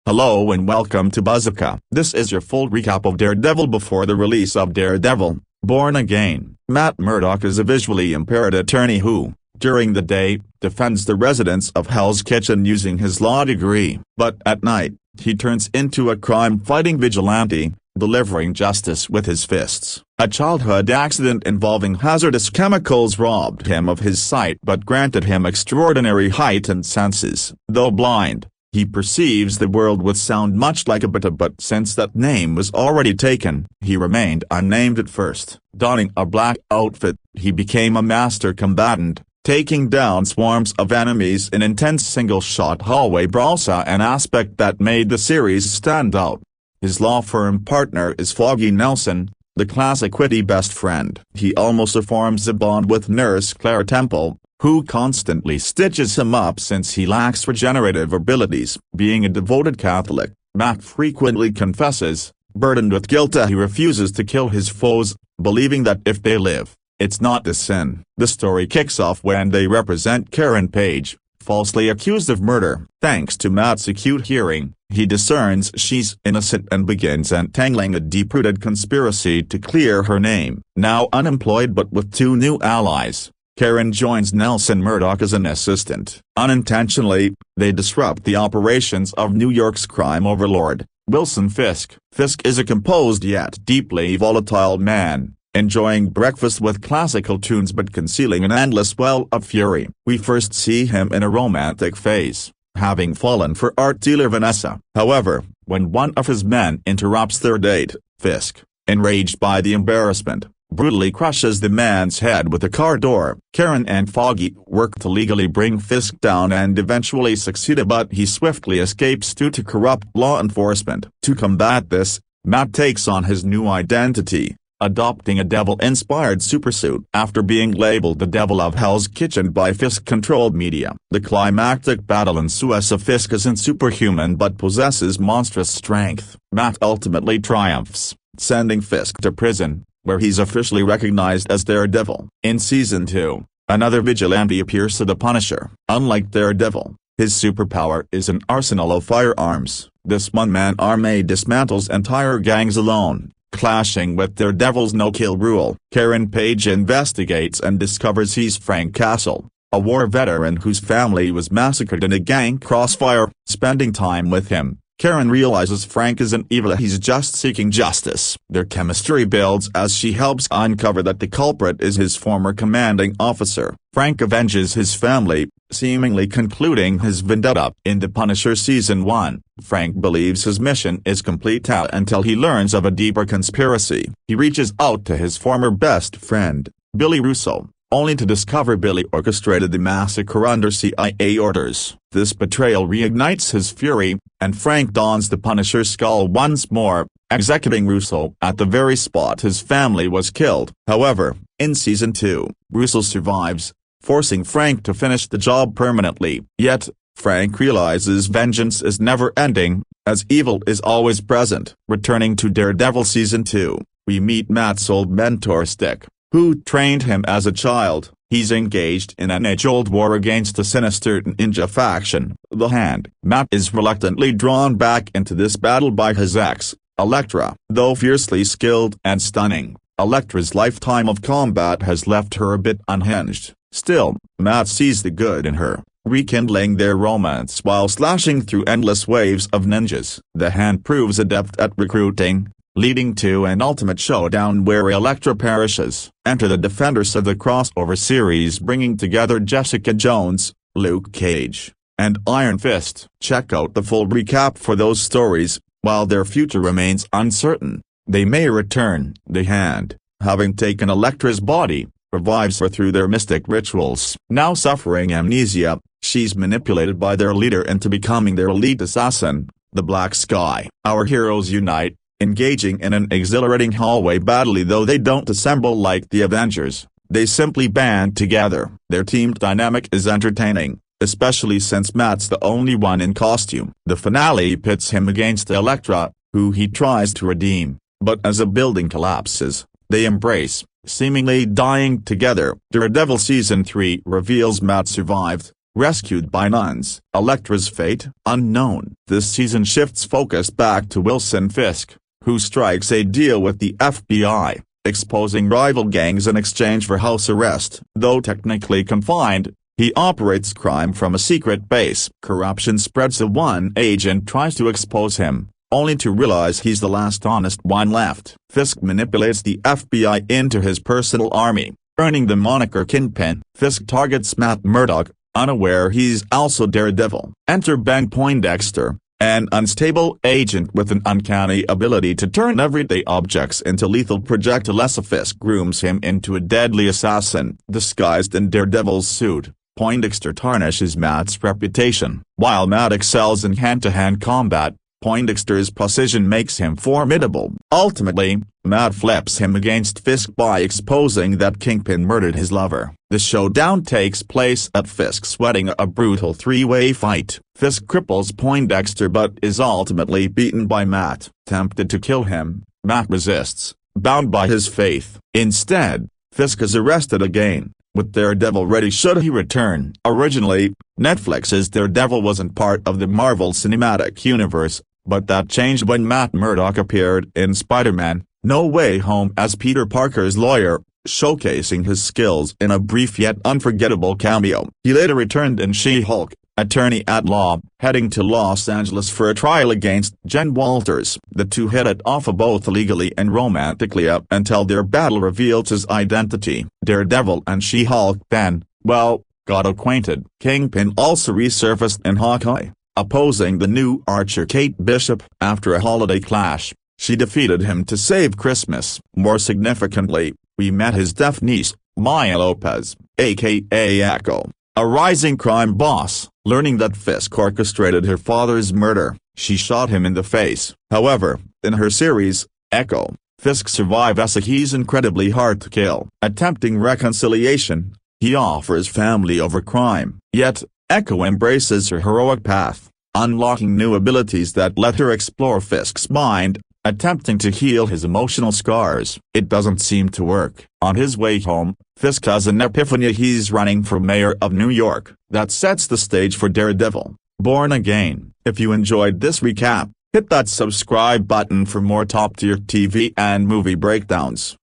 Hello and welcome to Bazooka. This is your full recap of Daredevil before the release of Daredevil, Born Again. Matt Murdock is a visually impaired attorney who, during the day, defends the residents of Hell's Kitchen using his law degree. But at night, he turns into a crime-fighting vigilante, delivering justice with his fists. A childhood accident involving hazardous chemicals robbed him of his sight but granted him extraordinary heightened senses. Though blind, he perceives the world with sound much like a beta, but since that name was already taken, he remained unnamed at first. Donning a black outfit, he became a master combatant, taking down swarms of enemies in intense single-shot hallway brawls, an aspect that made the series stand out. His law firm partner is Foggy Nelson, the classic witty best friend. He almost forms a bond with nurse Claire Temple, who constantly stitches him up since he lacks regenerative abilities. Being a devoted Catholic, Matt frequently confesses, burdened with guilt, he refuses to kill his foes, believing that if they live, it's not a sin. The story kicks off when they represent Karen Page, falsely accused of murder. Thanks to Matt's acute hearing, he discerns she's innocent and begins untangling a deep-rooted conspiracy to clear her name. Now unemployed but with two new allies, Karen joins Nelson Murdock as an assistant. Unintentionally, they disrupt the operations of New York's crime overlord, Wilson Fisk. Fisk is a composed yet deeply volatile man, enjoying breakfast with classical tunes but concealing an endless well of fury. We first see him in a romantic phase, having fallen for art dealer Vanessa. However, when one of his men interrupts their date, Fisk, enraged by the embarrassment, brutally crushes the man's head with a car door. Karen and Foggy work to legally bring Fisk down and eventually succeed, but he swiftly escapes due to corrupt law enforcement. To combat this, Matt takes on his new identity, adopting a devil-inspired supersuit after being labeled the Devil of Hell's Kitchen by Fisk-controlled media. The climactic battle ensues. Fisk isn't superhuman but possesses monstrous strength. Matt ultimately triumphs, sending Fisk to prison, where he's officially recognized as Daredevil. In Season 2, another vigilante appears to the Punisher. Unlike Daredevil, his superpower is an arsenal of firearms. This one-man army dismantles entire gangs alone, clashing with Daredevil's no-kill rule. Karen Page investigates and discovers he's Frank Castle, a war veteran whose family was massacred in a gang crossfire. Spending time with him, Karen realizes Frank isn't evil, he's just seeking justice. Their chemistry builds as she helps uncover that the culprit is his former commanding officer. Frank avenges his family, seemingly concluding his vendetta. In The Punisher Season 1, Frank believes his mission is complete until he learns of a deeper conspiracy. He reaches out to his former best friend, Billy Russo, only to discover Billy orchestrated the massacre under CIA orders. This betrayal reignites his fury, and Frank dons the Punisher's skull once more, executing Russo at the very spot his family was killed. However, in Season 2, Russo survives, forcing Frank to finish the job permanently. Yet, Frank realizes vengeance is never ending, as evil is always present. Returning to Daredevil Season 2, we meet Matt's old mentor Stick, who trained him as a child. He's engaged in an age-old war against a sinister ninja faction, the Hand. Matt is reluctantly drawn back into this battle by his ex, Elektra. Though fiercely skilled and stunning, Elektra's lifetime of combat has left her a bit unhinged. Still, Matt sees the good in her, rekindling their romance while slashing through endless waves of ninjas. The Hand proves adept at recruiting, leading to an ultimate showdown where Elektra perishes. Enter the Defenders of the crossover series, bringing together Jessica Jones, Luke Cage, and Iron Fist. Check out the full recap for those stories. While their future remains uncertain, they may return. The Hand, having taken Elektra's body, revives her through their mystic rituals. Now suffering amnesia, she's manipulated by their leader into becoming their elite assassin, the Black Sky. Our heroes unite, engaging in an exhilarating hallway battle. Though they don't assemble like the Avengers, they simply band together. Their team dynamic is entertaining, especially since Matt's the only one in costume. The finale pits him against Elektra, who he tries to redeem, but as a building collapses, they embrace, seemingly dying together. Daredevil Season 3 reveals Matt survived, rescued by nuns. Elektra's fate, unknown. This season shifts focus back to Wilson Fisk, who strikes a deal with the FBI, exposing rival gangs in exchange for house arrest. Though technically confined, he operates crime from a secret base. Corruption spreads so one agent tries to expose him, only to realize he's the last honest one left. Fisk manipulates the FBI into his personal army, earning the moniker Kingpin. Fisk targets Matt Murdock, unaware he's also Daredevil. Enter Ben Poindexter, an unstable agent with an uncanny ability to turn everyday objects into lethal projectiles. Fisk grooms him into a deadly assassin. Disguised in Daredevil's suit, Poindexter tarnishes Matt's reputation. While Matt excels in hand-to-hand combat, Poindexter's precision makes him formidable. Ultimately, Matt flips him against Fisk by exposing that Kingpin murdered his lover. The showdown takes place at Fisk's wedding, a brutal three-way fight. Fisk cripples Poindexter but is ultimately beaten by Matt. Tempted to kill him, Matt resists, bound by his faith. Instead, Fisk is arrested again, with Daredevil ready should he return. Originally, Netflix's Daredevil wasn't part of the Marvel Cinematic Universe, but that changed when Matt Murdock appeared in Spider-Man: No Way Home as Peter Parker's lawyer, showcasing his skills in a brief yet unforgettable cameo. He later returned in She-Hulk, attorney-at-law, heading to Los Angeles for a trial against Jen Walters. The two hit it off both legally and romantically up until their battle revealed his identity. Daredevil and She-Hulk then, well, got acquainted. Kingpin also resurfaced in Hawkeye, opposing the new Archer Kate Bishop. After a holiday clash, she defeated him to save Christmas. More significantly, we met his deaf niece, Maya Lopez, aka Echo, a rising crime boss. Learning that Fisk orchestrated her father's murder, she shot him in the face. However, in her series, Echo, Fisk survives as he's incredibly hard to kill. Attempting reconciliation, he offers family over crime. Yet, Echo embraces her heroic path, unlocking new abilities that let her explore Fisk's mind, attempting to heal his emotional scars. It doesn't seem to work. On his way home, Fisk has an epiphany: he's running for mayor of New York. That sets the stage for Daredevil, Born Again. If you enjoyed this recap, hit that subscribe button for more top-tier TV and movie breakdowns.